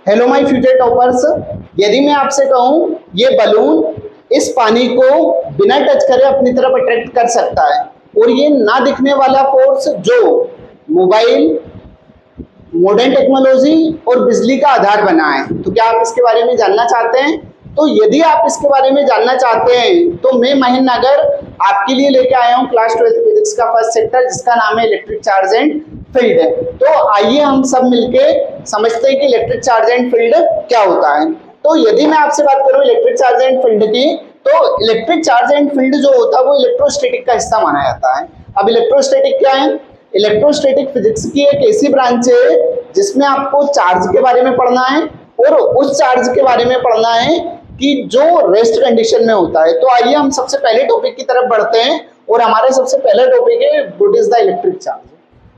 Hello my future toppers. यदि मैं आपसे कहूं ये बलून इस पानी को बिना टच करे अपनी तरफ अट्रैक्ट कर सकता है और ये ना दिखने वाला फोर्स जो मोबाइल, मॉडर्न टेक्नोलॉजी और बिजली का आधार बना है, तो क्या आप इसके बारे में जानना चाहते हैं? तो यदि आप इसके बारे में जानना चाहते हैं तो मैं महेंद्र नागर आपके लिए लेके आया हूं क्लास 12th फिजिक्स का फर्स्ट चैप्टर, जिसका नाम है इलेक्ट्रिक चार्ज एंड फील्ड। तो आइए हम सब मिलके समझते हैं कि इलेक्ट्रिक चार्ज एंड फील्ड क्या होता है। तो यदि मैं आपसे बात करूं इलेक्ट्रिक चार्ज एंड फील्ड की, तो इलेक्ट्रिक चार्ज एंड फील्ड जो होता है वो इलेक्ट्रोस्टैटिक का हिस्सा माना जाता है। अब इलेक्ट्रोस्टैटिक क्या है? इलेक्ट्रोस्टैटिक फिजिक्स की एक ऐसी ब्रांच है जिसमें आपको चार्ज के बारे में पढ़ना है और उस चार्ज के बारे में पढ़ना है कि जो रेस्ट कंडीशन में होता है। तो आइए हम सबसे पहले टॉपिक की तरफ बढ़ते हैं और हमारा सबसे पहला टॉपिक है what is the electric charge.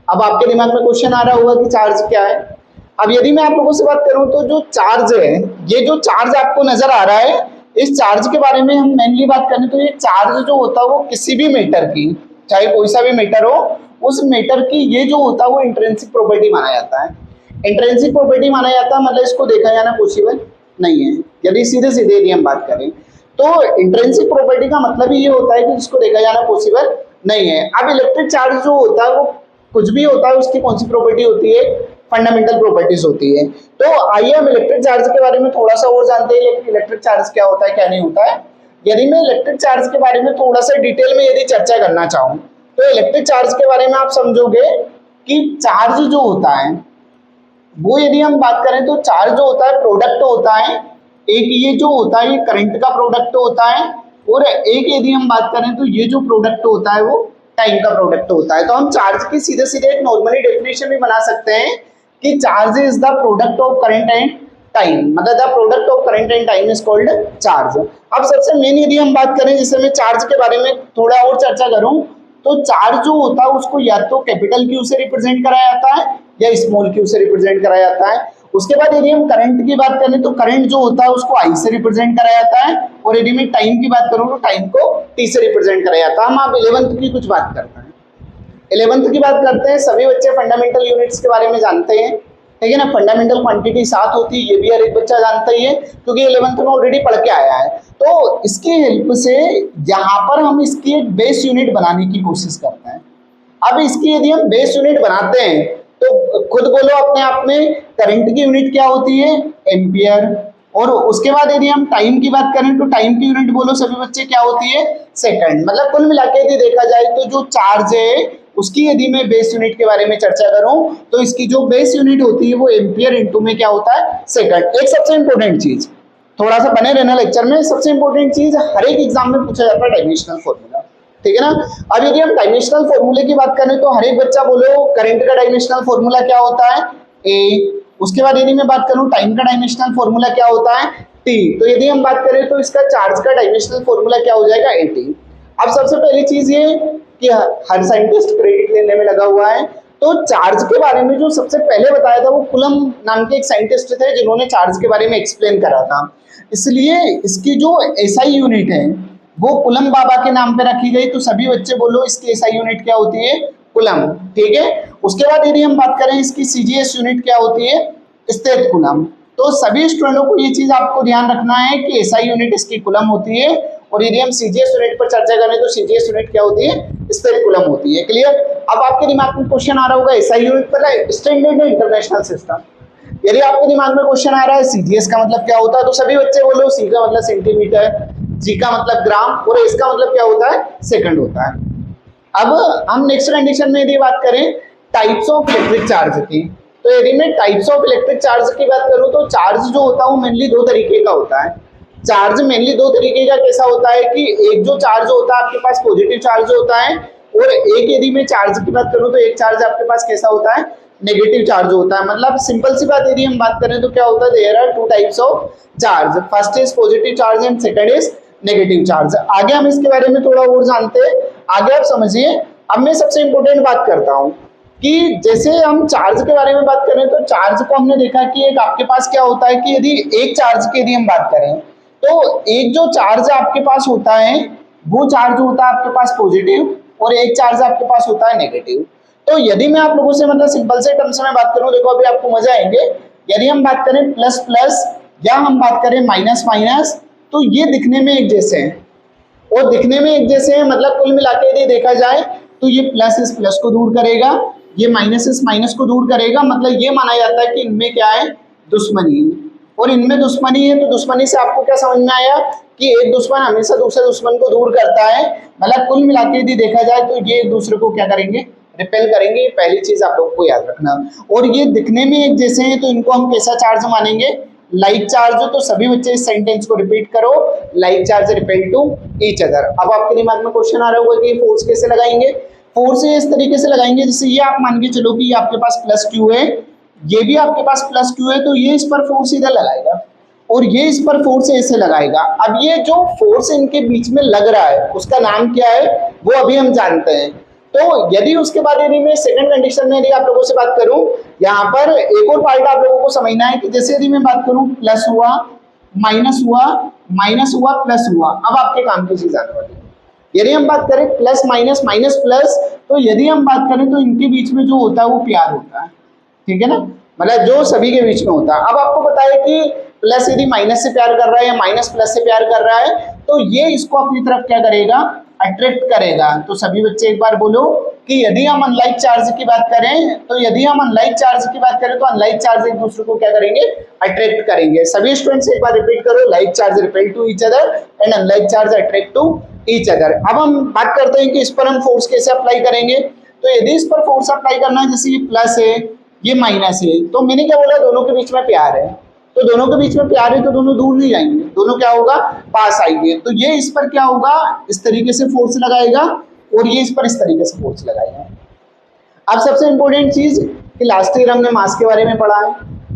अब आपके दिमाग में क्वेश्चन आ रहा होगा कि चार्ज क्या है। अब यदि मैं आप लोगों से बात करूं तो जो चार्ज है, ये जो चार्ज आपको नजर आ रहा है, इस चार्ज के बारे में हम मेनली बात करें तो ये चार्ज जो होता है वो किसी भी मैटर की, चाहे कोई सा भी मैटर हो, उस मैटर की ये जो होता है वो इंट्रिंसिक प्रॉपर्टी माना जाता है। इंट्रिंसिक प्रॉपर्टी माना जाता है मतलब इसको देखा जाना पॉसिबल नहीं है। यदि सीधे सीधे यदि हम बात करें तो इंट्रिंसिक प्रॉपर्टी का मतलब ही ये होता है कि इसको देखा जाना पॉसिबल नहीं है। अब इलेक्ट्रिक चार्ज जो होता है वो कुछ भी होता है, उसकी कौन सी प्रॉपर्टी होती है? फंडामेंटल प्रॉपर्टीज होती है। तो आइए हम इलेक्ट्रिक चार्ज के बारे में थोड़ा सा और जानते हैं, लेकिन इलेक्ट्रिक चार्ज क्या होता है क्या नहीं होता है। यदि मैं इलेक्ट्रिक चार्ज के बारे में थोड़ा सा डिटेल में यदि चर्चा करना चाहूँ तो इलेक्ट्रिक चार्ज के बारे में आप समझोगे कि चार्ज जो होता है वो, यदि हम बात करें तो चार्ज जो होता है प्रोडक्ट होता है। एक ये जो होता है ये करंट का प्रोडक्ट होता है और एक यदि हम बात करें तो ये जो प्रोडक्ट होता है वो टाइम का प्रोडक्ट होता है। तो हम चार्ज की सीधे सीधे एक नॉर्मली डेफिनेशन भी बना सकते हैं कि charge is the product of current and time, मतलब the product of current and time is called charge. अब सबसे मेन यदि हम बात करें, जिससे मैं चार्ज के बारे में थोड़ा और चर्चा करूं, तो चार्ज जो होता है उसको या तो कैपिटल क्यू से रिप्रेजेंट कराया जाता है या स्मॉल क्यू से रिप्रेजेंट कराया जाता है। उसके बाद यदि हम करंट की बात करें तो करंट जो होता है उसको आई से रिप्रेजेंट कराया जाता है और यदि मैं टाइम की बात करूं तो टाइम को टी से रिप्रेजेंट कराया जाता है। हम आप 11th की कुछ बात करते हैं। 11th की बात करते हैं, सभी बच्चे फंडामेंटल यूनिट्स के बारे में जानते हैं, ठीक है ना। फंडामेंटल क्वांटिटी 7 होती है, ये भी हर एक बच्चा जानता ही है क्योंकि 11th में ऑलरेडी पढ़ के आया है। तो इसकी हेल्प से यहाँ पर हम इसकी एक बेस यूनिट बनाने की कोशिश करते हैं। अब इसकी यदि हम बेस यूनिट बनाते हैं तो खुद बोलो अपने आप में, करंट की यूनिट क्या होती है? एम्पियर। और उसके बाद यदि हम टाइम की बात करें तो टाइम की यूनिट बोलो सभी बच्चे क्या होती है? सेकंड। मतलब कुल मिलाकर यदि देखा जाए तो जो चार्ज है उसकी यदि मैं बेस यूनिट के बारे में चर्चा करूं तो इसकी जो बेस यूनिट होती है वो एम्पियर इंटू में क्या होता है? सेकंड। एक सबसे इंपॉर्टेंट चीज, थोड़ा सा बने रहना लेक्चर में, सबसे इंपॉर्टेंट चीज हर एक एग्जाम में पूछा जाता है डायमेंशनल फॉर्मूला, ठीक है ना। अब यदि हम डायमेंशनल फॉर्मूले की बात करें तो हर एक बच्चा बोलो करंट का डायमेंशनल फॉर्मूला क्या होता है? ए। उसके बाद यदि मैं बात करूं टाइम का डायमेंशनल फॉर्मूला क्या होता है? टी। तो यदि हम बात करें तो इसका चार्ज का डायमेंशनल फॉर्मूला क्या हो जाएगा? एटी। अब सबसे पहली चीज ये कि हर साइंटिस्ट क्रेडिट लेने में लगा हुआ है, तो चार्ज के बारे में जो सबसे पहले बताया था वो कुलम नाम के एक साइंटिस्ट थे जिन्होंने चार्ज के बारे में एक्सप्लेन करा था। इसलिए इसकी जो एसआई यूनिट है वो कुलम बाबा के नाम पे रखी गई। तो सभी बच्चे बोलो इसकी एसआई यूनिट क्या होती है? कुलम, ठीक है। उसके बाद यदि हम बात करें इसकी सीजीएस यूनिट क्या होती है? स्थिर कुलम। तो सभी स्टूडेंटों को ये चीज आपको ध्यान रखना है कि एसआई यूनिट इसकी कुलम होती है और यदि हम सीजीएस यूनिट पर चर्चा करें तो सीजीएस यूनिट क्या होती है? स्थिर कुलम होती है। क्लियर? अब आपके दिमाग में क्वेश्चन आ रहा होगा एसआई यूनिट पर स्टैंडर्ड है इंटरनेशनल सिस्टम। यदि आपके दिमाग में क्वेश्चन आ रहा है सीजीएस का मतलब क्या होता है, तो सभी बच्चे बोलो सी का मतलब सेंटीमीटर, जी का मतलब ग्राम और एस का मतलब क्या होता है? सेकंड होता है। अब हम नेक्स्ट कंडीशन में यदि बात करें टाइप्स ऑफ इलेक्ट्रिक चार्ज की, तो यदि मैं टाइप्स ऑफ इलेक्ट्रिक चार्ज की बात करूं तो चार्ज जो होता है वो मेनली दो तरीके का होता है। चार्ज मेनली दो तरीके का कैसा होता है कि एक जो चार्ज होता है आपके पास पॉजिटिव चार्ज होता है और एक यदि मैं चार्ज की बात करूं तो एक चार्ज आपके पास कैसा होता है? नेगेटिव चार्ज होता है। मतलब सिंपल सी बात यदि हम बात करें तो क्या होता है? There are two types of charge, first is positive charge and second is negative charge. आगे हम इसके बारे में थोड़ा और जानते हैं, आगे आप समझिए। अब मैं सबसे इंपॉर्टेंट बात करता हूं कि जैसे हम चार्ज के बारे में बात करें तो चार्ज को हमने देखा कि एक आपके पास क्या होता है कि यदि एक चार्ज की यदि हम बात करें तो एक जो चार्ज आपके पास होता है वो चार्ज होता है आपके पास पॉजिटिव और एक चार्ज आपके पास होता है नेगेटिव। तो यदि मैं आप लोगों से मतलब सिंपल से टर्म्स में बात करूं, देखो अभी आपको मजा आएंगे। यदि हम बात करें प्लस प्लस या हम बात करें माइनस माइनस, तो ये दिखने में एक जैसे हैं और दिखने में एक जैसे हैं, मतलब कुल मिला के यदि देखा जाए तो ये प्लस इस प्लस को दूर करेगा, ये माइनस इस माइनस को दूर करेगा, मतलब ये माना जाता है कि इनमें क्या है, दुश्मनी है। और इनमें दुश्मनी है तो दुश्मनी से आपको क्या समझ में आया कि एक दुश्मन हमेशा दूसरे दुश्मन को दूर करता है, मतलब कुल मिला के यदि देखा जाए तो ये एक दूसरे को क्या करेंगे, रिपेल करेंगे। पहली चीज आप लोग को याद रखना। और ये दिखने में एक जैसे हैं तो इनको हम कैसा चार्ज मानेंगे, लाइक चार्ज। तो सभी बच्चे इस सेंटेंस को रिपीट करो, like charge repel to each other. अब आपके दिमाग में क्वेश्चन आ रहा होगा कि फोर्स कैसे लगाएंगे। फोर्स इस तरीके से लगाएंगे, जैसे ये आप मान के चलो कि ये आपके पास प्लस क्यू है, ये भी आपके पास प्लस क्यू है, तो ये इस पर फोर्स इधर लगाएगा और ये इस पर फोर्स ऐसे लगाएगा। अब ये जो फोर्स इनके बीच में लग रहा है उसका नाम क्या है वो अभी हम जानते हैं। तो यदि उसके बाद यदि मैं सेकंड कंडीशन में यदि आप लोगों से बात करूं, यहाँ पर एक और पार्ट आप लोगों को समझना है कि जैसे यदि मैं बात करूं प्लस हुआ, माइनस हुआ, माइनस हुआ, प्लस हुआ, अब आपके काम की चीज आने वाली है। यदि हम बात करें प्लस माइनस माइनस प्लस, तो यदि हम बात करें तो इनके बीच में जो होता है वो प्यार होता है, ठीक है ना, मतलब जो सभी के बीच में होता है। अब आपको पता है कि प्लस यदि माइनस से प्यार कर रहा है या माइनस प्लस से प्यार कर रहा है, तो ये इसको अपनी तरफ क्या करेगा, अट्रैक्ट करेगा। तो सभी बच्चे एक बार बोलो कि यदि हम अनलाइक चार्ज की बात करें, तो यदि हम अनलाइक चार्ज की बात करें तो अनलाइक चार्ज एक दूसरे को क्या करेंगे, अट्रैक्ट करेंगे। सभी स्टूडेंट्स एक बार रिपीट करो, like charge repel to each other and unlike charge attract to each other. अब हम बात करते हैं कि इस पर हम फोर्स कैसे अप्लाई करेंगे। तो यदि इस पर फोर्स अप्लाई करना है, जैसे ये प्लस है ये माइनस है, तो मैंने क्या बोला, दोनों के बीच में प्यार है, तो दोनों के बीच में प्यार है तो दोनों दूर नहीं जाएंगे, दोनों क्या होगा, पास आएंगे। तो ये इस पर क्या होगा, इस तरीके से फोर्स लगाएगा और ये इस पर इस तरीके से फोर्स लगाएगा। अब सबसे इंपॉर्टेंट चीज कि लास्ट ईयर हमने मास के बारे में पढ़ा है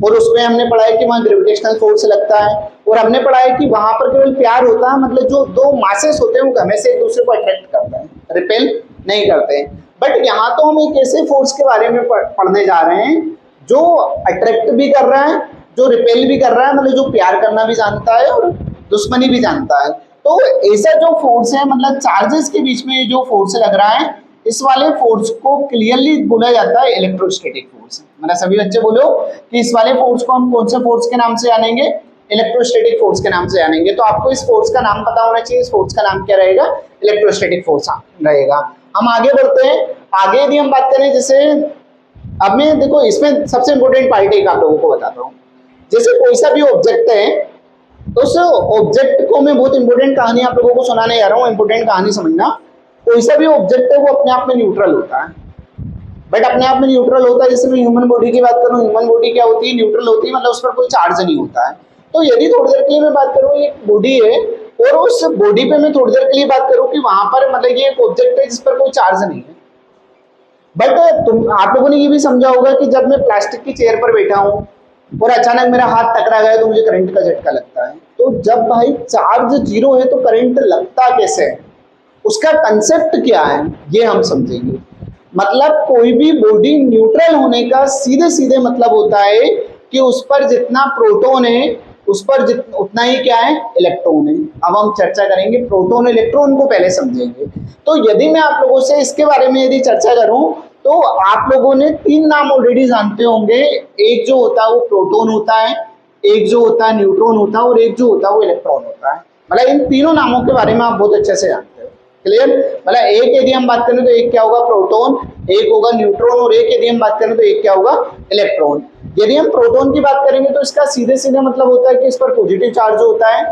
और उसमें हमने पढ़ा है कि वहाँ ग्रेविटेशनल फोर्स लगता है, और हमने पढ़ा है कि वहां पर केवल प्यार होता है, मतलब जो दो मासेस होते हैं वो हमेशा एक दूसरे को अट्रैक्ट करते हैं, रिपेल नहीं करते हैं। बट यहाँ तो हम एक ऐसे फोर्स के बारे में पढ़ने जा रहे हैं जो अट्रैक्ट भी कर रहा है, जो रिपेल भी कर रहा है, मतलब जो प्यार करना भी जानता है और दुश्मनी भी जानता है। तो ऐसा जो फोर्स है, मतलब चार्जेस के बीच में जो फोर्स लग रहा है, इस वाले फोर्स को क्लियरली बोला जाता है इलेक्ट्रोस्टैटिक फोर्स। मतलब सभी बच्चे बोलो कि इस वाले फोर्स को हम कौन से फोर्स के नाम से जानेंगे, इलेक्ट्रोस्टैटिक फोर्स के नाम से जानेंगे। तो आपको इस फोर्स का नाम पता होना चाहिए, इस फोर्स का नाम क्या रहेगा, इलेक्ट्रोस्टैटिक फोर्स रहेगा। हम आगे बढ़ते हैं। आगे यदि हम बात करें, जैसे अब मैं देखो इसमें सबसे इंपॉर्टेंट पार्ट एक आप लोगों को बताता हूँ। जैसे कोई सा भी ऑब्जेक्ट है, तो उस ऑब्जेक्ट को मैं बहुत इंपॉर्टेंट कहानी आप लोगों को सुनाने जा रहा हूँ, इंपॉर्टेंट कहानी समझना। कोई सा भी ऑब्जेक्ट है वो अपने आप में न्यूट्रल होता है, बट अपने आप में न्यूट्रल होता है। जैसे मैं ह्यूमन बॉडी की बात करूँ, ह्यूमन बॉडी क्या होती है, न्यूट्रल होती है, मतलब उस पर कोई चार्ज नहीं होता है। तो यदि थोड़ी देर के लिए मैं बात करूँ, एक बॉडी है और उस बॉडी पे मैं थोड़ी देर के लिए बात करूँ कि वहां पर मतलब ये एक ऑब्जेक्ट है जिस पर कोई चार्ज नहीं है, बट तुम आप लोगों ने ये भी समझा होगा कि जब मैं प्लास्टिक की चेयर पर बैठा हूँ और अचानक मेरा हाथ टकरा गया तो मुझे करंट का झटका लगता है। तो जब भाई चार्ज जीरो है तो करंट लगता कैसे है, उसका कंसेप्ट क्या है, ये हम समझेंगे। मतलब कोई भी बॉडी न्यूट्रल होने का सीधे सीधे मतलब होता है कि उस पर जितना प्रोटॉन है उस पर उतना ही क्या है, इलेक्ट्रॉन है। अब हम चर्चा करेंगे प्रोटॉन इलेक्ट्रॉन को पहले समझेंगे। तो यदि मैं आप लोगों से इसके बारे में यदि चर्चा करूं, तो आप लोगों ने तीन नाम ऑलरेडी जानते होंगे। एक जो होता है वो प्रोटॉन होता है, एक जो होता है न्यूट्रॉन होता है और एक जो होता है वो इलेक्ट्रॉन होता है। मतलब इन तीनों नामों के बारे में आप बहुत अच्छे से जानते हो, क्लियर। मतलब एक यदि हम बात करें तो एक क्या होगा, प्रोटॉन, एक होगा न्यूट्रॉन, और एक यदि हम बात करें तो एक क्या होगा, इलेक्ट्रॉन। यदि हम प्रोटॉन की बात करेंगे तो इसका सीधे सीधे मतलब होता है कि इस पर पॉजिटिव चार्ज होता है।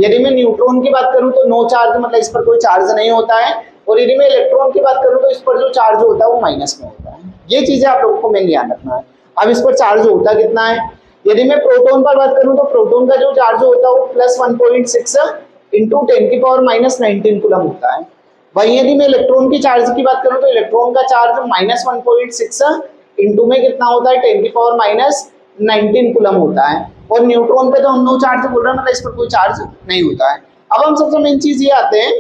यदि मैं न्यूट्रॉन की बात करूं तो नो चार्ज, मतलब इस पर कोई चार्ज नहीं होता है। और यदि मैं इलेक्ट्रॉन की बात करूं तो इस पर जो चार्ज होता है वो माइनस में होता है। ये चीजें आप लोगों को मेन ध्यान रखना है। अब इस पर चार्ज होता कितना है, यदि मैं प्रोटॉन पर बात करूं तो प्रोटॉन का जो चार्ज होता है वो प्लस 1.6 इंटू 10⁻19 कूलम होता है। वहीं यदि मैं इलेक्ट्रॉन की चार्ज की बात करूं तो इलेक्ट्रॉन का चार्ज माइनस 1.6 इंटू में कितना होता है, 10⁻19 कूलम होता है। और न्यूट्रॉन पे तो हम नो चार्ज बोल रहे हैं, मतलब इस पर कोई चार्ज नहीं होता है। अब हम सबसे मेन चीज ये आते हैं,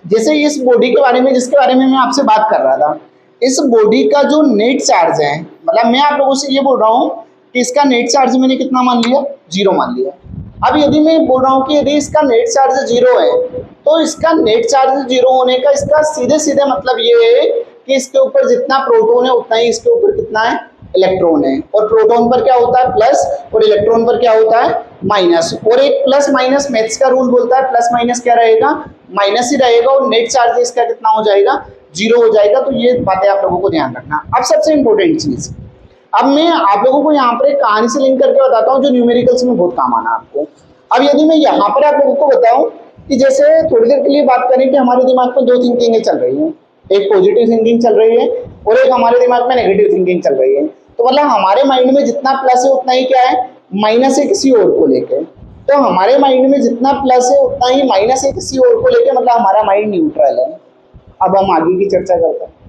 जैसे इस बॉडी के बारे में जिसके बारे में मैं आपसे बात कर रहा था, इस बॉडी का जो नेट चार्ज है, मतलब मैं आप लोगों से ये बोल रहा हूँ कि इसका नेट चार्ज मैंने कितना मान लिया, 0 मान लिया। अब यदि मैं बोल रहा हूँ कि यदि इसका नेट चार्ज 0 है, तो इसका नेट चार्ज 0 होने का इसका सीधे सीधे मतलब ये है कि इसके ऊपर जितना प्रोटॉन है उतना ही इसके ऊपर कितना है, इलेक्ट्रॉन है, और प्रोटॉन पर क्या होता है प्लस, और इलेक्ट्रॉन पर क्या होता है माइनस। और एक प्लस माइनस मैथ्स का रूल बोलता है प्लस माइनस क्या रहेगा, माइनस ही रहेगा, और नेट चार्ज इसका कितना हो जाएगा, जीरो हो जाएगा। तो ये बातें आप लोगों को ध्यान रखना। अब सबसे इंपॉर्टेंट चीज, अब मैं आप लोगों को यहाँ पर एक कहानी से लिंक करके बताता हूँ जो न्यूमेरिकल्स में बहुत काम आना आपको। अब यदि मैं यहाँ पर आप लोगों को बताऊं कि जैसे थोड़ी देर के लिए बात करें कि हमारे दिमाग में दो थिंकिंग चल रही है, एक पॉजिटिव थिंकिंग चल रही है और एक हमारे दिमाग में नेगेटिव थिंकिंग चल रही है। तो मतलब हमारे माइंड में जितना प्लस है उतना ही क्या है, माइनस है किसी और को लेकर। तो हमारे माइंड में जितना प्लस है उतना ही माइनस है किसी और को लेकर, मतलब हमारा माइंड न्यूट्रल है। अब हम आगे की चर्चा करते हैं।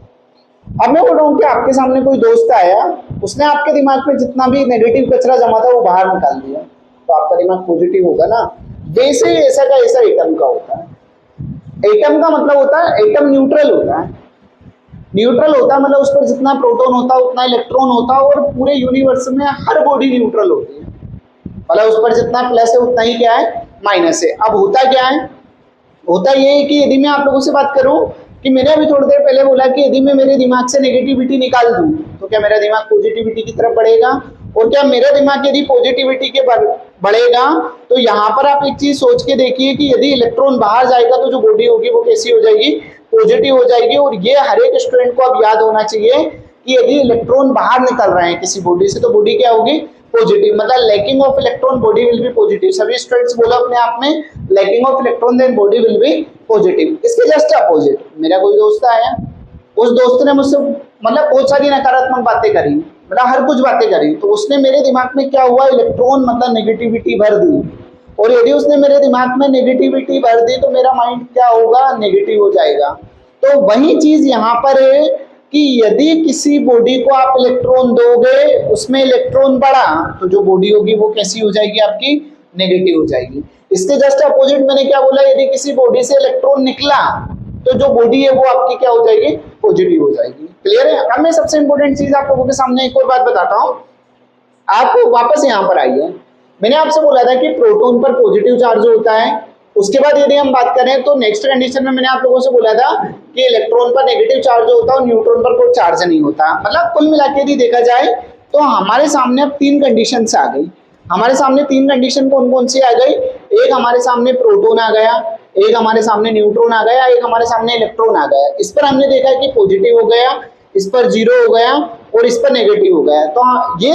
अब मैं बोल रहा हूँ कि आपके सामने कोई दोस्त आया, उसने आपके दिमाग में जितना भी नेगेटिव कचरा जमा था वो बाहर निकाल दिया, तो आपका दिमाग पॉजिटिव होगा ना। वैसे ही ऐसा का ऐसा एटम का होता है। एटम का मतलब होता है एटम न्यूट्रल होता है, न्यूट्रल होता है मतलब उस पर जितना प्रोटॉन होता है उतना इलेक्ट्रॉन होता है, और पूरे यूनिवर्स में हर बॉडी न्यूट्रल होती है, मतलब उस पर जितना प्लस है उतना ही क्या है माइनस है। अब होता क्या है, होता ये है कि यदि मैं आप लोगों से बात करूं कि मैंने अभी थोड़ी देर पहले बोला कि यदि मैं मेरे दिमाग से नेगेटिविटी निकाल दूं तो क्या मेरा दिमाग पॉजिटिविटी की तरफ बढ़ेगा, और क्या मेरा दिमाग यदि पॉजिटिविटी के बढ़ेगा तो यहाँ पर आप एक चीज सोच के देखिए कि यदि इलेक्ट्रॉन बाहर जाएगा तो जो बॉडी होगी वो कैसी हो जाएगी, पॉजिटिव हो जाएगी। और ये हर एक स्टूडेंट को अब याद होना चाहिए कि यदि इलेक्ट्रॉन बाहर निकल रहे हैं किसी बॉडी से तो बॉडी क्या होगी, पॉजिटिव, मतलब lacking of electron body will be positive. सभी स्टूडेंट्स बोलो अपने आप में, lacking of electron then body will be positive. इसके जस्ट अपोजिट मेरा कोई दोस्त आया, उस दोस्त ने मुझसे मतलब बहुत सारी नकारात्मक बातें करी, मतलब हर कुछ बातें करी, तो उसने मेरे दिमाग में क्या हुआ, इलेक्ट्रॉन मतलब नेगेटिविटी भर दी। और यदि उसने मेरे दिमाग में नेगेटिविटी भर दी तो मेरा माइंड क्या होगा, नेगेटिव हो जाएगा। तो वही चीज यहाँ पर है कि यदि किसी बॉडी को आप इलेक्ट्रॉन दोगे, उसमें इलेक्ट्रॉन बढ़ा तो जो बॉडी होगी वो कैसी हो जाएगी, आपकी नेगेटिव हो जाएगी। इसके जस्ट अपोजिट मैंने क्या बोला, यदि किसी बॉडी से इलेक्ट्रॉन निकला तो जो बॉडी है वो आपकी क्या हो जाएगी, पॉजिटिव हो जाएगी। क्लियर है। अब मैं सबसे इंपॉर्टेंट चीज आप लोगों के सामने एक और बात बताता हूँ। आप वापस यहाँ पर आइए, मैंने आपसे बोला था कि प्रोटॉन पर पॉजिटिव चार्ज होता है। उसके बाद यदि हम बात करें तो नेक्स्ट कंडीशन में मैंने आप लोगों से बोला था कि इलेक्ट्रॉन पर नेगेटिव चार्ज होता है और न्यूट्रॉन पर कोई चार्ज नहीं होता। मतलब कुल मिला के यदि देखा जाए तो हमारे सामने अब तीन कंडीशन आ गई। हमारे सामने तीन कंडीशन कौन कौन सी आ गई, एक हमारे सामने प्रोटॉन आ गया, एक हमारे सामने न्यूट्रॉन आ गया, एक हमारे सामने इलेक्ट्रॉन आ गया। इस पर हमने देखा कि पॉजिटिव हो गया, इस पर जीरो हो गया और इस पर नेगेटिव हो गया। तो ये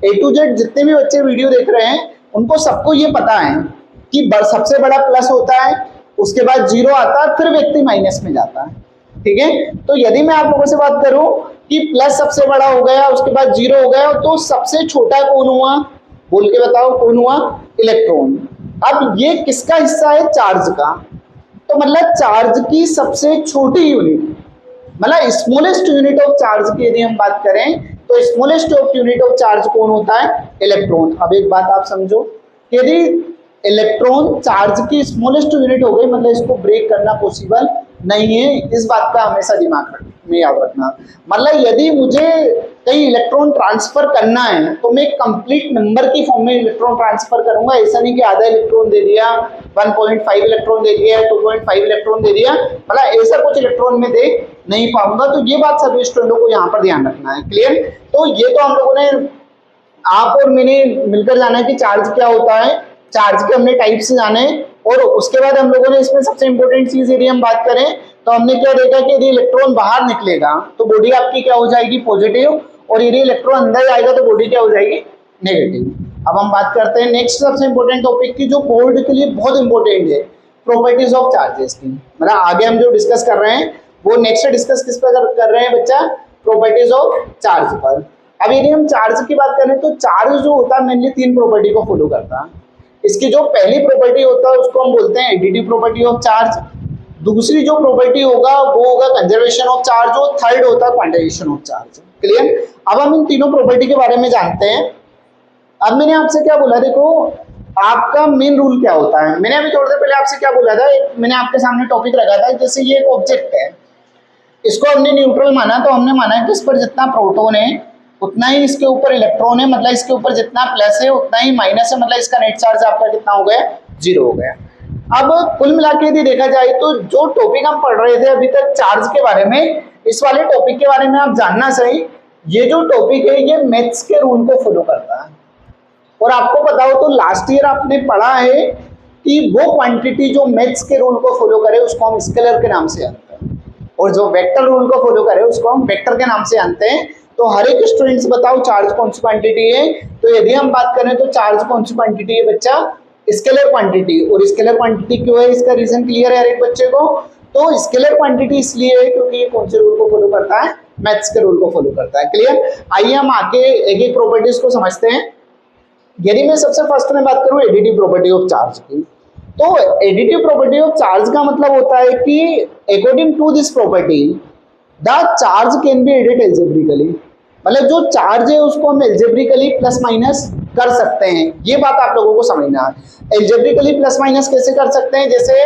A to Z जितने भी बच्चे वीडियो देख रहे हैं उनको सबको ये पता है कि सबसे बड़ा प्लस होता है, उसके बाद जीरो आता है, फिर व्यक्ति माइनस में जाता है। ठीक है। तो यदि मैं आप लोगों से बात करूं कि प्लस सबसे बड़ा हो गया, उसके बाद जीरो हो गया, तो सबसे छोटा कौन हुआ, बोल के बताओ कौन हुआ, इलेक्ट्रॉन। अब ये किसका हिस्सा है, चार्ज का। तो मतलब चार्ज की सबसे छोटी यूनिट, मतलब स्मॉलेस्ट यूनिट ऑफ चार्ज की यदि हम बात करें तो smallest of unit of charge कौन होता है, इलेक्ट्रॉन। अब एक बात आप समझो, यदि इलेक्ट्रॉन चार्ज की स्मॉलेस्ट यूनिट हो गई मतलब इसको ब्रेक करना पॉसिबल नहीं है। इस बात का हमेशा दिमाग में याद रखना। मतलब यदि मुझे कहीं इलेक्ट्रॉन ट्रांसफर करना है तो मैं कंप्लीट नंबर की फॉर्म में इलेक्ट्रॉन ट्रांसफर करूंगा। ऐसा नहीं कि आधा इलेक्ट्रॉन दे दिया, 1.5 इलेक्ट्रॉन दे दिया, 2.5 इलेक्ट्रॉन दे दिया, मतलब ऐसा कुछ इलेक्ट्रॉन में दे नहीं पाऊंगा। तो ये बात सभी स्टूडेंटों को यहाँ पर ध्यान रखना है। क्लियर। तो ये तो हम लोगों ने, आप और मैंने मिलकर जाना है कि चार्ज क्या होता है, चार्ज के हमने टाइप्स जाने, और उसके बाद हम लोगों ने इसमें सबसे इंपॉर्टेंट चीज यदि हम बात करें तो हमने क्या देखा कि यदि इलेक्ट्रॉन बाहर निकलेगा तो बॉडी आपकी क्या हो जाएगी, पॉजिटिव, और यदि इलेक्ट्रॉन अंदर जाएगा तो बॉडी क्या हो जाएगी, नेगेटिव। अब हम बात करते हैं नेक्स्ट सबसे इंपॉर्टेंट टॉपिक की, जो बोर्ड के लिए बहुत इंपॉर्टेंट है, प्रॉपर्टीज ऑफ चार्जेस की। मतलब आगे हम जो डिस्कस कर रहे हैं वो नेक्स्ट डिस्कस किस पर कर रहे हैं बच्चा, प्रॉपर्टीज ऑफ चार्ज पर। अब यदि हम चार्ज की बात करें तो चार्ज जो होता है मेनली तीन प्रॉपर्टी को फॉलो करता है। इसकी जो पहली प्रॉपर्टी होता है उसको हम बोलते हैं एडिटिव प्रॉपर्टी ऑफ चार्ज। दूसरी जो प्रॉपर्टी होगा वो होगा कंजर्वेशन ऑफ चार्ज, और थर्ड होता है क्वांटाइजेशन ऑफ चार्ज। क्लियर। अब हम इन तीनों प्रॉपर्टी के बारे में जानते हैं। अब मैंने आपसे क्या बोला, देखो आपका मेन रूल क्या होता है। मैंने अभी थोड़ी देर पहले आपसे क्या बोला था, मैंने आपके सामने टॉपिक रखा था, जैसे ये एक ऑब्जेक्ट है, इसको हमने न्यूट्रल माना, तो हमने माना कि इस पर जितना प्रोटॉन है उतना ही इसके ऊपर इलेक्ट्रॉन है, मतलब इसके ऊपर जितना प्लस है उतना ही माइनस है, मतलब इसका नेट चार्ज आपका कितना हो गया, जीरो हो गया। अब कुल मिला के यदि देखा जाए तो जो टॉपिक हम पढ़ रहे थे अभी तक चार्ज के बारे में, इस वाले टॉपिक के बारे में आप जानना सही, ये जो टॉपिक है ये मैथ्स के रूल को फॉलो करता है। और आपको पता हो तो लास्ट ईयर आपने पढ़ा है कि वो क्वांटिटी जो मैथ्स के रूल को फॉलो करे उसको हम स्केलर के नाम से जानते हैं, और जो वेक्टर रूल को फॉलो करे उसको हम वेक्टर के नाम से जानते हैं। तो हर एक स्टूडेंट्स बताओ चार्ज कौन सी क्वांटिटी है। तो यदि हम बात करें तो चार्ज कौन सी क्वांटिटी है बच्चा, स्केलर क्वांटिटी। और स्केलर क्वांटिटी क्यों है, इसका रीजन क्लियर है हर एक बच्चे को। तो स्केलर क्वांटिटी इसलिए है क्योंकि ये कौन से रूल को फॉलो करता है, मैथ्स के रूल को फॉलो करता है। क्लियर। आइए हम आगे एक एक प्रॉपर्टीज को समझते हैं। यदि मैं सबसे फर्स्ट में बात करूं एडिटिव प्रॉपर्टी ऑफ चार्ज की, तो एडिटिव प्रॉपर्टी ऑफ चार्ज का मतलब होता है कि according to this property the charge can be edit algebraically, मतलब जो चार्ज है उसको हम एल्जेब्रिकली प्लस माइनस कर सकते हैं। ये बात आप लोगों को समझना है। एल्जेब्रिकली प्लस माइनस कैसे कर सकते हैं, जैसे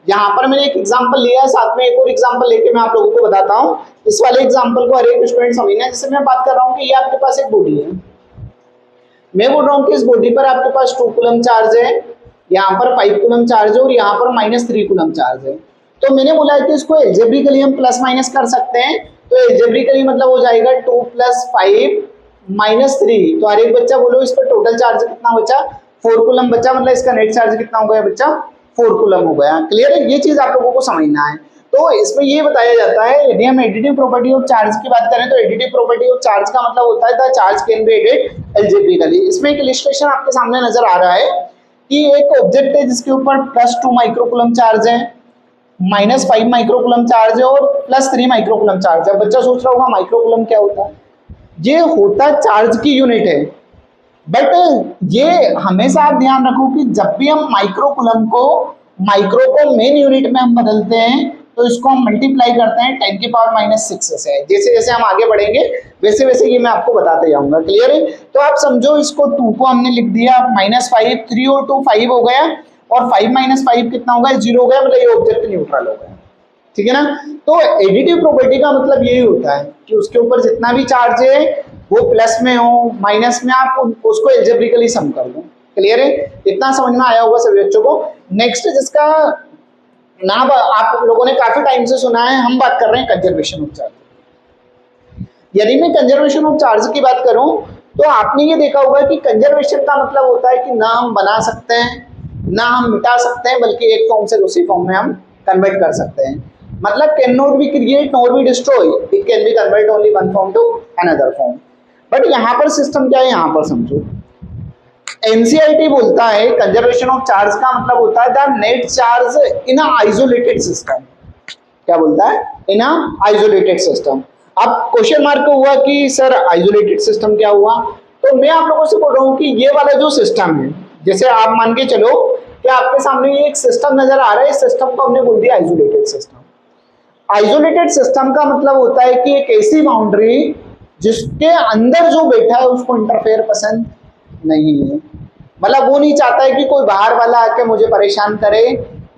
यहाँ पर मैंने एक एग्जांपल लिया है, साथ में एक और एग्जांपल लेके मैं आप लोगों को बताता हूँ। इस वाले एग्जांपल को हर एक स्टूडेंट समझना है। जैसे मैं बात कर रहा हूँ कि ये आपके पास एक बॉडी है, मैं बोल रहा हूँ कि इस बॉडी पर आपके पास 2 कूलम चार्ज है, यहाँ पर 5 कूलम चार्ज है और यहाँ पर -3 कूलम चार्ज है। तो मैंने बोला है कि इसको एल्जेब्रिकली हम प्लस माइनस कर सकते हैं। तो एल्जेब्रिकली मतलब हो जाएगा 2 + 5 - 3। तो हर एक बच्चा बोलो इस पर टोटल चार्ज कितना बचा, 4 कूलम बचा, मतलब इसका नेट चार्ज कितना हो गया बच्चा, 4 कूलम हो गया। क्लियर है, ये चीज आप लोगों को समझना है। तो इसमें ये बताया जाता है, यदि हम एडिटिव प्रॉपर्टी ऑफ चार्ज की बात करें तो एडिटिव प्रॉपर्टी ऑफ चार्ज का मतलब होता है the charge can be edit algebraically. इसमें एक इलस्ट्रेशन आपके सामने नजर आ रहा है कि एक ऑब्जेक्ट है जिसके ऊपर +2 माइक्रोकूलम चार्ज है, -5 माइक्रोकूलम चार्ज है और +3 माइक्रोकूलम चार्ज है। बच्चा सोच रहा होगा माइक्रोकूलम क्या होता है, ये होता चार्ज की यूनिट है। बट ये हमेशा आप ध्यान रखो कि जब भी हम माइक्रोकूलम को माइक्रो को मेन यूनिट में हम बदलते हैं तो इसको हम मल्टीप्लाई करते हैं 10⁻⁻6 से। जैसे जैसे हम आगे बढ़ेंगे वैसे वैसे ये मैं आपको बताते जाऊंगा। क्लियर है। तो आप समझो इसको 2 को हमने लिख दिया, -5, 3 और 2 5 हो गया, और 5 - 5 कितना हो गया, 0 हो गया, मतलब ये ऑब्जेक्ट न्यूट्रल हो गया। ठीक है ना। तो एडिटिव प्रॉपर्टी का मतलब यही होता है कि उसके ऊपर जितना भी चार्ज है वो प्लस में हो माइनस में, आप उसको एल्जेब्रिकली सम कर दो। क्लियर है, इतना समझ में आया होगा सभी बच्चों को। नेक्स्ट जिसका नाम आप लोगों ने काफी टाइम से सुना है, हम बात कर रहे हैं कंजर्वेशन ऑफ चार्ज। यदि मैं कंजर्वेशन ऑफ चार्ज की बात करूं तो आपने ये देखा होगा कि कंजर्वेशन का मतलब होता है कि ना हम बना सकते हैं ना हम मिटा सकते हैं, बल्कि एक फॉर्म से दूसरी फॉर्म में हम कन्वर्ट कर सकते हैं। मतलब can not be create not be destroy, it can be convert only one form to another form. But यहाँ पर सिस्टम क्या है, यहाँ पर समझो एनसीईआरटी बोलता है कंजर्वेशन ऑफ चार्ज का मतलब होता है the net charge in a isolated system. क्या बोलता है, इन अ आइसोलेटेड सिस्टम। अब क्वेश्चन मार्क हुआ कि सर आइसोलेटेड सिस्टम क्या हुआ, तो मैं आप लोगों से बोल रहा हूँ कि ये वाला जो सिस्टम है, जैसे आप मान के चलो कि आपके सामने ये एक सिस्टम नजर आ रहा है, इस सिस्टम को हमने बोल दिया आइसोलेटेड सिस्टम। आइसोलेटेड सिस्टम का मतलब होता है कि एक ऐसी बाउंड्री जिसके अंदर जो बैठा है उसको इंटरफेयर पसंद नहीं है, मतलब वो नहीं चाहता है कि कोई बाहर वाला आके मुझे परेशान करे,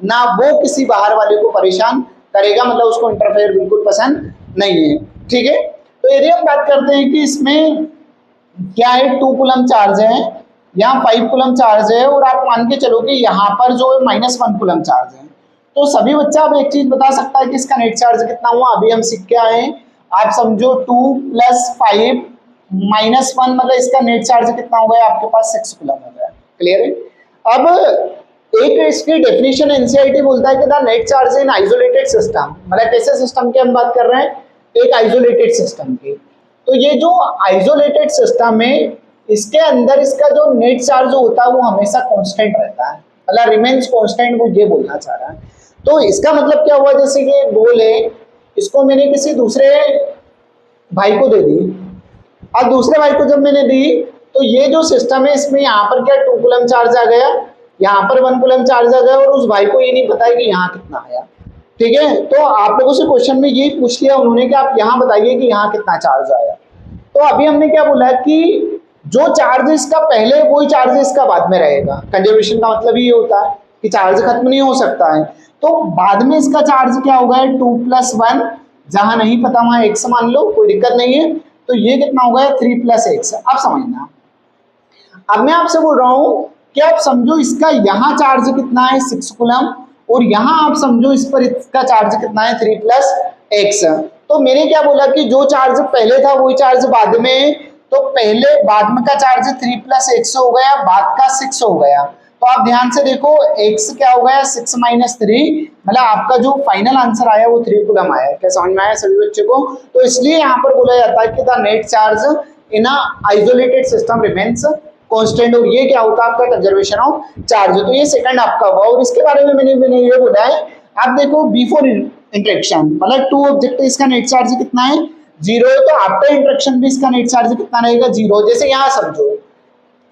ना वो किसी बाहर वाले को परेशान करेगा, मतलब उसको इंटरफेयर बिल्कुल पसंद नहीं है। ठीक है। तो यदि हम बात करते हैं कि इसमें क्या है, 2 कूलम चार्ज है, यहाँ 5 कूलम चार्ज है, और आप मान के चलो कि यहाँ पर जो है -1 कूलम चार्ज है। तो सभी बच्चा अब एक चीज बता सकता है कि इसका नेट चार्ज कितना हुआ। अभी हम सीख के आए, आप समझो 2 + 5 - 1, मतलब इसका नेट चार्ज कितना हो गया आपके पास, 6 कूलम हो गया। क्लियर है। अब एक इसकी डेफिनेशन एनसीईआरटी बोलता है कि the net charge in isolated system, मतलब कैसे सिस्टम की हम बात कर रहे हैं, एक आइसोलेटेड सिस्टम की। तो ये जो आइसोलेटेड सिस्टम है इसके अंदर इसका जो नेट चार्ज होता है वो हमेशा कांस्टेंट रहता है, मतलब रिमेन्स कांस्टेंट, वो ये बोलना चाह रहा है। तो इसका मतलब क्या हुआ, जैसे कि बॉल है, इसको मैंने किसी दूसरे भाई को दे दी, और दूसरे भाई को जब मैंने दी तो ये जो सिस्टम है इसमें यहाँ पर क्या 2 कूलम चार्ज आ गया, यहाँ पर 1 कूलम चार्ज आ गया, और उस भाई को ये नहीं पता है कि यहाँ कितना आया। ठीक है। तो आप लोगों से क्वेश्चन में ये पूछ लिया उन्होंने कि आप यहाँ बताइए कि यहाँ कितना चार्ज आया। तो अभी हमने क्या बोला कि जो चार्ज इसका पहले वही चार्ज इसका बाद में रहेगा। कंजर्वेशन का मतलब ये होता है कि चार्ज खत्म नहीं हो सकता है, तो बाद में इसका चार्ज क्या होगा, 2 + 1, जहां नहीं पता वहां x मान लो, कोई दिक्कत नहीं है। तो ये कितना हो गया, 3 + x। अब समझना, अब मैं आपसे बोल रहा हूं कि आप समझो इसका यहाँ चार्ज कितना है, 6 कूलम, और यहाँ आप समझो इस पर इसका चार्ज कितना है, 3 + x। तो मैंने क्या बोला कि जो चार्ज पहले था वही चार्ज बाद में, तो पहले बाद में का चार्ज 3 + x हो गया, बाद का 6 हो गया। तो आप ध्यान से देखो x क्या हो गया 6 - 3, मतलब आपका जो फाइनल आंसर आया वो 3 कूलम आया। क्या समझ में आया सभी बच्चों को? तो इसलिए यहाँ पर बोला जाता है कि the net charge in a isolated system remains constant, और ये क्या होता है आपका कंजर्वेशन ऑफ चार्ज। तो ये सेकंड आपका हुआ, और इसके बारे में मैंने ये बोला है, आप देखो बिफोर इंटरेक्शन मतलब 2 ऑब्जेक्ट इसका नेट चार्ज कितना है 0 है, तो आफ्टर इंटरेक्शन भी इसका नेट चार्ज कितना रहेगा 0। जैसे यहाँ समझो,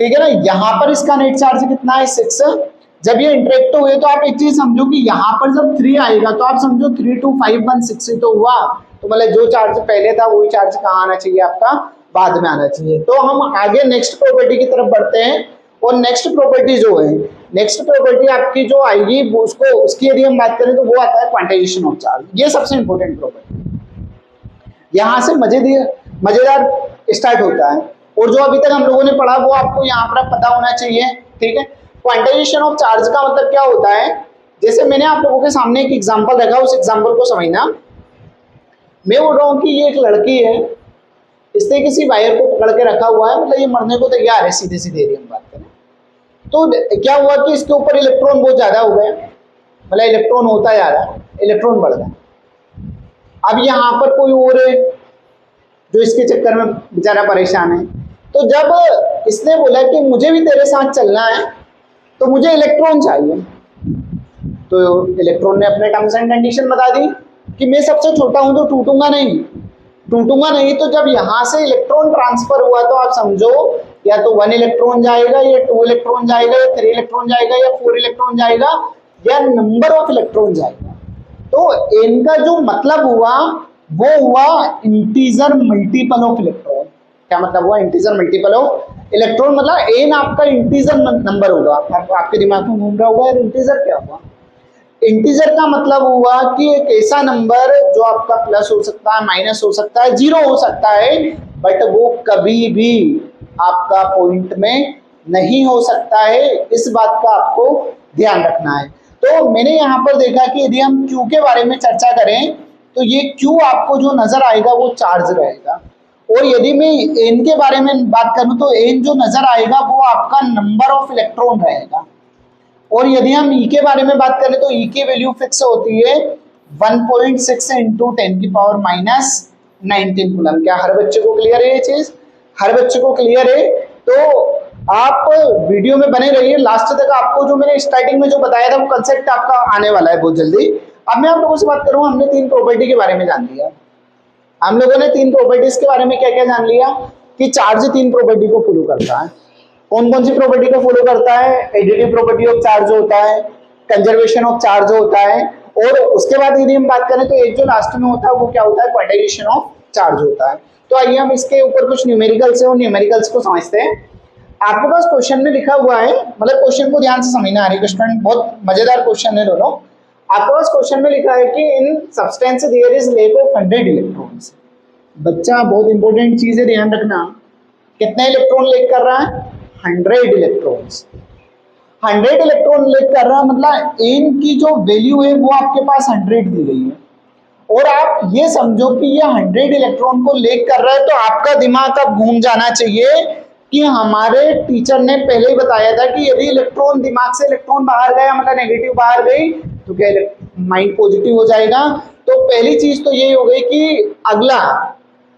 ठीक है ना, यहाँ पर इसका नेट चार्ज कितना है 6। जब ये इंटरेक्ट हुए तो आप एक चीज समझो कि यहाँ पर जब 3 आएगा तो आप समझो 3 2 5 1 6 ही तो हुआ, तो मतलब जो चार्ज पहले था वही चार्ज कहाँ आना चाहिए आपका बाद में आना चाहिए। तो हम आगे नेक्स्ट प्रॉपर्टी की तरफ बढ़ते हैं, और नेक्स्ट प्रॉपर्टी जो है, नेक्स्ट प्रॉपर्टी आपकी जो आएगी उसको उसकी यदि हम बात करें तो वो आता है क्वांटाइजेशन ऑफ चार्ज। ये सबसे इंपॉर्टेंट प्रॉपर्टी, यहाँ से मजेदार स्टार्ट होता है, और जो अभी तक हम लोगों ने पढ़ा वो आपको यहाँ पर पता होना चाहिए, ठीक है। क्वांटाइजेशन ऑफ चार्ज का मतलब क्या होता है, जैसे मैंने आप लोगों के सामने एक एग्जांपल रखा, उस एग्जांपल को समझना। मैं बोल रहा हूँ कि ये एक लड़की है, इसने किसी वायर को पकड़ के रखा हुआ है, मतलब ये मरने को तैयार है, सीधे सीधे यदि हम बात करें तो क्या हुआ कि इसके ऊपर इलेक्ट्रॉन बहुत ज्यादा हो गए, मतलब इलेक्ट्रॉन होता जा रहा है, इलेक्ट्रॉन बढ़ गया। अब यहाँ पर कोई और है जो इसके चक्कर में बेचारा परेशान है, तो जब इसने बोला कि मुझे भी तेरे साथ चलना है तो मुझे इलेक्ट्रॉन चाहिए, तो इलेक्ट्रॉन ने अपने टर्म्स एंड कंडीशन बता दी कि मैं सबसे छोटा हूं तो टूटूंगा नहीं। तो जब यहां से इलेक्ट्रॉन ट्रांसफर हुआ तो आप समझो या तो 1 इलेक्ट्रॉन जाएगा, या 2 इलेक्ट्रॉन जाएगा, या 3 इलेक्ट्रॉन जाएगा, या 4 इलेक्ट्रॉन जाएगा, या नंबर ऑफ इलेक्ट्रॉन जाएगा। तो इनका जो मतलब हुआ वो हुआ इंटीजर मल्टीपल ऑफ इलेक्ट्रॉन। क्या मतलब हुआ इंटीजर मल्टीपल ऑफ इलेक्ट्रॉन, मतलब एन आपका इंटीजर नंबर होगा। आपके दिमाग में घूम रहा होगा इंटीजर क्या हुआ। इंटीजर का मतलब हुआ कि एक ऐसा नंबर जो आपका प्लस हो सकता है, माइनस हो सकता है, 0 हो सकता है, बट वो कभी भी आपका पॉइंट में नहीं हो सकता है। इस बात का आपको ध्यान रखना है। तो मैंने यहाँ पर देखा कि यदि हम Q के बारे में चर्चा करें तो ये Q आपको जो नजर आएगा वो चार्ज रहेगा, और यदि मैं N के बारे में बात करूं तो N जो नजर आएगा वो आपका नंबर ऑफ इलेक्ट्रॉन रहेगा। और यदि हम E के बारे में बात करें तो E की वैल्यू फिक्स होती है 1.6 इंटू 10⁻19 कूलम। क्या हर बच्चे को क्लियर है ये चीज? हर बच्चे को क्लियर है? तो आप वीडियो में बने रहिए लास्ट तक। आपको जो मैंने स्टार्टिंग में जो बताया था वो कंसेप्ट आपका आने वाला है बहुत जल्दी। अब मैं आप लोगों से बात करूं, हमने 3 प्रॉपर्टी के बारे में जान लिया। हम लोगों ने 3 प्रॉपर्टीज के बारे में क्या क्या जान लिया कि चार्ज 3 प्रॉपर्टी को फॉलो करता है। कौन कौन सी प्रॉपर्टी को फॉलो करता है? एडिटिव प्रॉपर्टी ऑफ चार्ज होता है, कंजर्वेशन ऑफ चार्ज होता है, और उसके बाद यदि हम बात करें तो एक जो लास्ट में होता है वो क्या होता है? क्वांटाइजेशन ऑफ चार्ज होता है। तो आइए हम इसके ऊपर कुछ न्यूमेरिकल्स है और न्यूमेरिकल्स को समझते हैं। आपके पास क्वेश्चन में लिखा हुआ है, मतलब क्वेश्चन को ध्यान से समझना, हरे कृष्ण बहुत मजेदार क्वेश्चन है दोनों। आपके पास क्वेश्चन में लिखा है कि in substance there is lack of 100 electrons. बच्चा बहुत इंपॉर्टेंट चीज है, ध्यान रखना। कितने इलेक्ट्रॉन लेक कर रहा है? 100 इलेक्ट्रॉन्स। 100 इलेक्ट्रॉन लेक कर रहा है, मतलब एन की जो वैल्यू है वो आपके पास 100 दी गई है, और आप ये समझो कि ये 100 इलेक्ट्रॉन को लेक कर रहा है। तो आपका दिमाग अब घूम जाना चाहिए कि हमारे टीचर ने पहले ही बताया था कि यदि इलेक्ट्रॉन दिमाग से इलेक्ट्रॉन बाहर गया, मतलब नेगेटिव बाहर गई, तो क्या माइंड पॉजिटिव हो जाएगा। तो पहली चीज तो ये हो गई कि अगला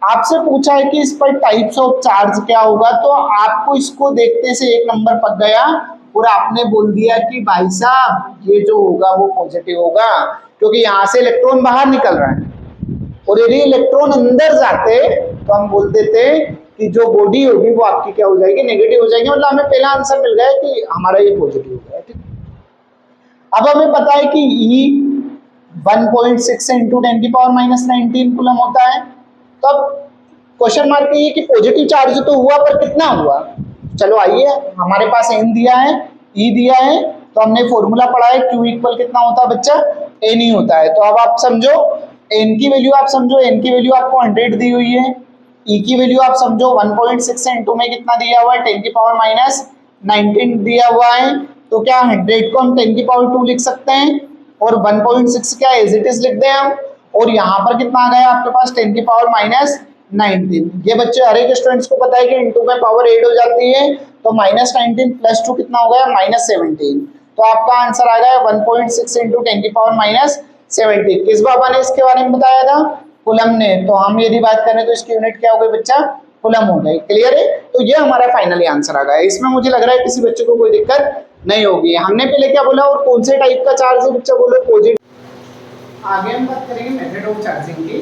आपसे पूछा है कि इस पर टाइप्स ऑफ चार्ज क्या होगा, तो आपको इसको देखते से एक नंबर पक गया और आपने बोल दिया कि भाई साहब ये जो होगा वो पॉजिटिव होगा, क्योंकि यहाँ से इलेक्ट्रॉन बाहर निकल रहा है, और यदि इलेक्ट्रॉन अंदर जाते तो हम बोल देते कि जो बॉडी होगी वो आपकी क्या हो जाएगी? नेगेटिव हो जाएगी। मतलब हमें पहला आंसर मिल गया कि हमारा ये पॉजिटिव हो गया। ठीक, अब हमें पता है कि E 1.6 इंटू 10⁻19 कूलम होता है। तो अब क्वेश्चन मार्क ये कि पॉजिटिव चार्ज तो हुआ, पर कितना हुआ? चलो आइए, हमारे पास N दिया है, E दिया है, तो हमने फॉर्मूला पढ़ा है Q इक्वल कितना होता है बच्चा? N ही होता है। तो अब आप समझो N की वैल्यू, आप समझो N की वैल्यू आपको 100 दी हुई है, E की वैल्यू आप समझो 1.6 इंटू में कितना दिया हुआ है? 10⁻19 दिया हुआ है। तो क्या 100 को हम 10⁻2 लिख सकते हैं, और 1.6 क्या एज इट इज लिख दें हम, और यहाँ पर कितना आ गया आपके पास 10 की पावर माइनस 19। ये बच्चे हर एक स्टूडेंट्स को पता है कि इनटू में पावर 8 हो जाती है, तो माइनस 19 प्लस 2 कितना हो गया माइनस 17। तो आपका आंसर आ गया 1.6 इंटू 10 की पावर माइनस 70। किस बाबा ने इसके बारे में बताया था? कूलम ने। तो हम यदि बात करें तो इसकी यूनिट क्या हो गई बच्चा? कूलम हो गई। क्लियर है? तो ये हमारा फाइनली आंसर आ गया। इसमें मुझे लग रहा है किसी बच्चे को कोई दिक्कत नहीं होगी। हमने पहले क्या बोला और कौन से टाइप का चार्ज है बच्चा? बोलो पॉजिटिव। आगे हम बात करेंगे मेथड ऑफ चार्जिंग की।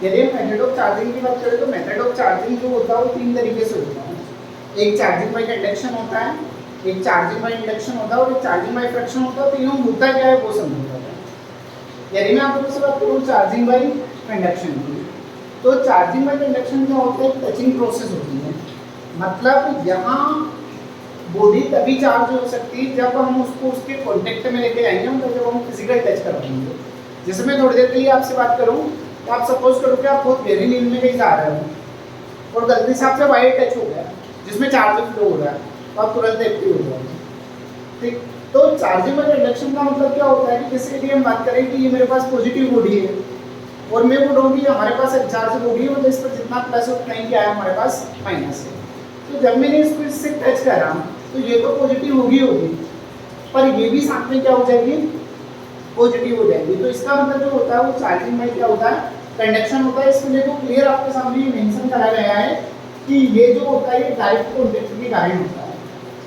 यदि हम मेथड ऑफ चार्जिंग की बात करें तो मेथड ऑफ चार्जिंग जो होता है वो 3 तरीके से होता है। एक चार्जिंग बाय कंडक्शन होता है, एक चार्जिंग बाय इंडक्शन होता है और एक चार्जिंग बाय फ्रैक्शन होता है। तीनों होता क्या है वो समझना है। यदि मैं आप लोगों से बात करूँ चार्जिंग बाय कंडक्शन की, तो चार्जिंग बाय कंडक्शन क्या होता है? टचिंग प्रोसेस होती है। मतलब यहाँ बॉडी तभी चार्ज हो सकती है जब हम उसको उसके कॉन्टेक्ट में लेके आएंगे, मतलब जब हम फिजिकल टच करवाएंगे। जैसे मैं थोड़ी देर के लिए आपसे बात करूँ तो आप सपोज करो कि आप बहुत गहरी नींद में कहीं जा रहे हो और गलती से आपसे वायर टच हो गया जिसमें चार्ज फ्लो हो रहा है, तो आप तुरंत एक्टिव हो जाओगे। ठीक, तो चार्जिंग बाय कंडक्शन का मतलब क्या होता है कि जैसे यदि हम बात करें कि ये मेरे पास पॉजिटिव बॉडी है और मैं बोल रहा हूँ कि हमारे पास चार्ज बॉडी है, मतलब इस पर जितना प्लस उतना ही क्या है हमारे पास माइनस है। तो जब मैंने इसको इससे टच करा तो ये तो पॉजिटिव होगी, पर ये भी साथ में क्या हो जाएगी? पॉजिटिव हो जाएगी। तो इसका मतलब जो होता है वो चार्जिंग में क्या होता है? कंडक्शन होता है। इसके लिए तो क्लियर आपके सामने मेंशन करा गया है कि ये जो होता है ये डायरेक्ट कॉन्टैक्ट के कारण होता है।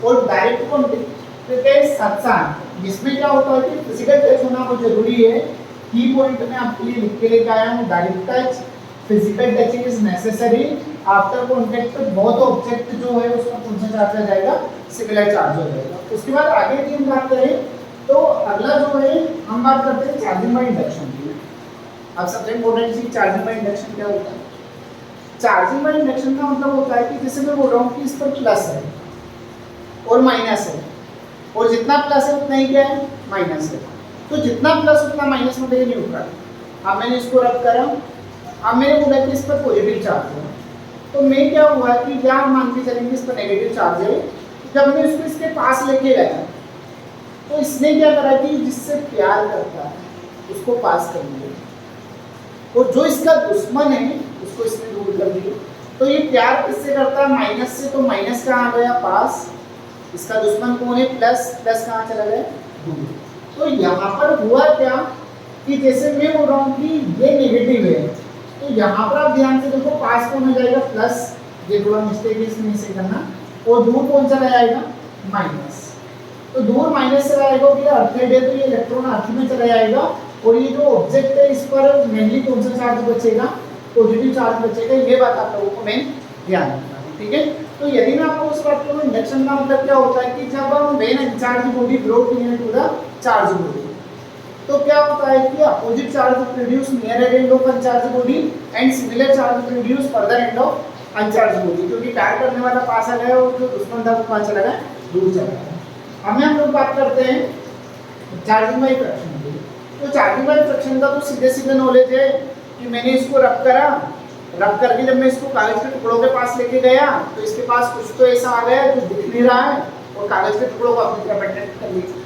और डायरेक्ट कॉन्टैक्ट के साथ साथ इसमें क्या होता है कि फिजिकल टच होना बहुत जरूरी है। की पॉइंट में आपके लिए लिख के लेके आया हूँ, direct touch, physical touching is necessary after contact. बहुत ऑब्जेक्ट जो है उसका कौन सा चार्ज आ जाएगा? सिमिलर चार्ज हो जाएगा। उसके बाद आगे की हम बात करें तो अगला जो है हम बात करते हैं चार्जिंग बाय इंडक्शन की। अब सबसे इम्पोर्टेंट चीज चार्जिंग बाय इंडक्शन क्या होता है? चार्जिंग बाय इंडक्शन का मतलब होता है कि जैसे मैं बोल रहा हूँ कि इस पर प्लस है और माइनस है, और जितना प्लस है उतना ही क्या है? माइनस है। तो जितना प्लस उतना माइनस में ये न्यूट्रल। अब मैंने इसको रब करा, अब मैंने बोला कि इस पर पॉजिटिव चार्ज है, तो मैं क्या हुआ कि क्या मान के चलेंगे इस पर नेगेटिव चार्ज है। जब मैं इसको इसके पास लेके गया तो इसने क्या करा कि जिससे प्यार करता है उसको पास कर दिया, और जो इसका दुश्मन है उसको इसने दूर कर दिया। तो ये प्यार किससे करता है? माइनस से। तो माइनस कहाँ गया? पास। इसका दुश्मन कौन है? प्लस। प्लस कहाँ चला गया? दूर। तो यहाँ पर हुआ क्या कि जैसे मैं बोल रहा हूँ कि ये नेगेटिव है, तो यहाँ पर आप ध्यान से देखो पास कौन हो जाएगा? प्लस। ये थोड़ा मिस्टेक है इसमें से करना। और दूर कौन चला जाएगा? माइनस। तो दूर माइनस चला जाएगा, और ये अर्थाइड है तो ये इलेक्ट्रॉन अर्थ में चला जाएगा, और ये जो ऑब्जेक्ट है इस पर मेनली कौन सा चार्ज बचेगा? पॉजिटिव चार्ज बचेगा। ये बात आप लोगों को मेन ध्यान रखना है। ठीक है? तो यदि मैं आपको उस बात को इंडक्शन का मतलब क्या होता है कि जब हम when charge body brought near to the charge body, तो क्या होता है कि opposite charge produce near end of uncharge body and similar charge produce further end of uncharge body. क्योंकि प्यार करने वाला पास आ गया और जो दुश्मन था वो कहाँ चला गया? दूर चला गया। अब हम लोग बात करते हैं चार्जिंग बाय फ्रैक्शन की। तो चार्जिंग बाय फ्रैक्शन का तो सीधे सीधे नॉलेज है कि मैंने इसको रब करा, रब करके जब मैं इसको कागज के टुकड़ों के पास लेके गया तो इसके पास कुछ तो ऐसा आ गया जो दिख नहीं रहा है, और कागज के टुकड़ों को अपनी तरफ अट्रैक्ट कर लिया।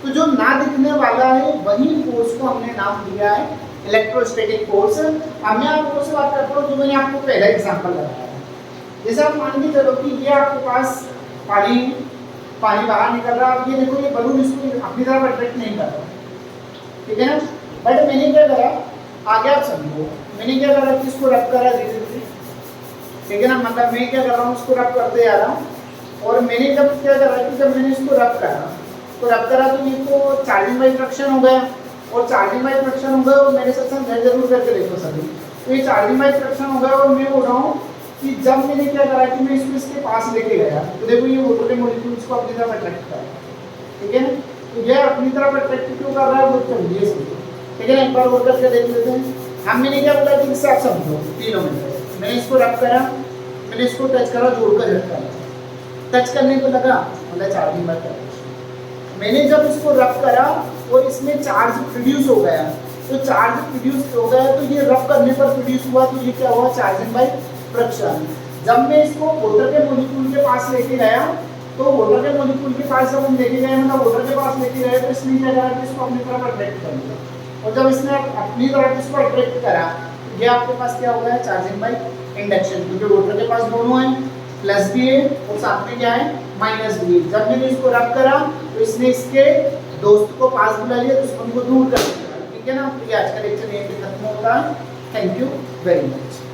तो जो ना दिखने वाला है वही फोर्स को हमने नाम दिया है इलेक्ट्रोस्टैटिक फोर्स। अब मैं आप लोगों से बात करता हूँ जो मैंने आपको पहला एग्जाम्पल लगाया है। जैसे आप मान के चलो कि ये आपके पास पानी बाहर निकल रहा है। अब ये देखो ये बलून इसको अपनी तरफ अट्रैक्ट नहीं कर रहा, ठीक है ना? बट मैंने क्या करा, आगे आप समझो, मैंने क्या करा कि इसको रब करा धीरे धीरे, ठीक है ना? मतलब मैं क्या कर रहा हूँ, उसको रब करते जा रहा हूँ, और मैंने जब क्या करा कि जब मैंने इसको रब करा तो ये तो चार्जिंग बाय फ्रैक्शन हो गया, और चार्जिंग बाय फ्रैक्शन हो गया, और मेरे साथ घर जरूर करके देखो सभी। तो ये चार्जिंग बाय फ्रैक्शन हो गया, और मैं बोल रहा हूँ कि जब मैंने क्या करा कि मैं इसको इसके पास लेके गया तो देखो ये वाटर के मॉलिक्यूल्स को अपनी तरफ अट्रैक्ट कर रहा है, ठीक है ना? तो ये अपनी तरफ अट्रैक्ट क्यों कर रहा है वो चलिए समझो, ठीक है ना? एक बार और करके देख लेते हैं। हम मैंने क्या बोला कि इससे आप समझो तीनों में मैंने इसको रब करा, मैंने इसको टच करा, जोड़कर झटका, टच करने को लगा मतलब चार्जिंग बाय फ्रैक्शन। मैंने जब इसको रब करा और इसमें चार्ज प्रोड्यूस हो गया, तो चार्ज प्रोड्यूस हो गया तो ये रब करने पर प्रोड्यूस हुआ, तो ये क्या हुआ? Charging by fraction. जब मैं इसको वाटर के मॉलिक्यूल के पास लेके गया तो वाटर के मॉलिक्यूल के पास जब हम लेके गए, मतलब वाटर के पास लेके गए तो इसने क्या करा कि इसको अपनी तरफ अट्रैक्ट कर लिया, और जब इसने अपनी तरफ इसको अट्रैक्ट करा, ये आपके पास क्या हो गया, चार्जिंग बाय इंडक्शन, क्योंकि रोटर के पास दोनों है, प्लस भी है और साथ में क्या है, माइनस भी है। जब मैंने इसको रब करा तो इसने इसके दोस्त को पास बुला लिया, दुश्मन को दूर कर दिया। ठीक है ना, तो ये आज का लेक्चर यहीं पे खत्म होता है। Thank you very much.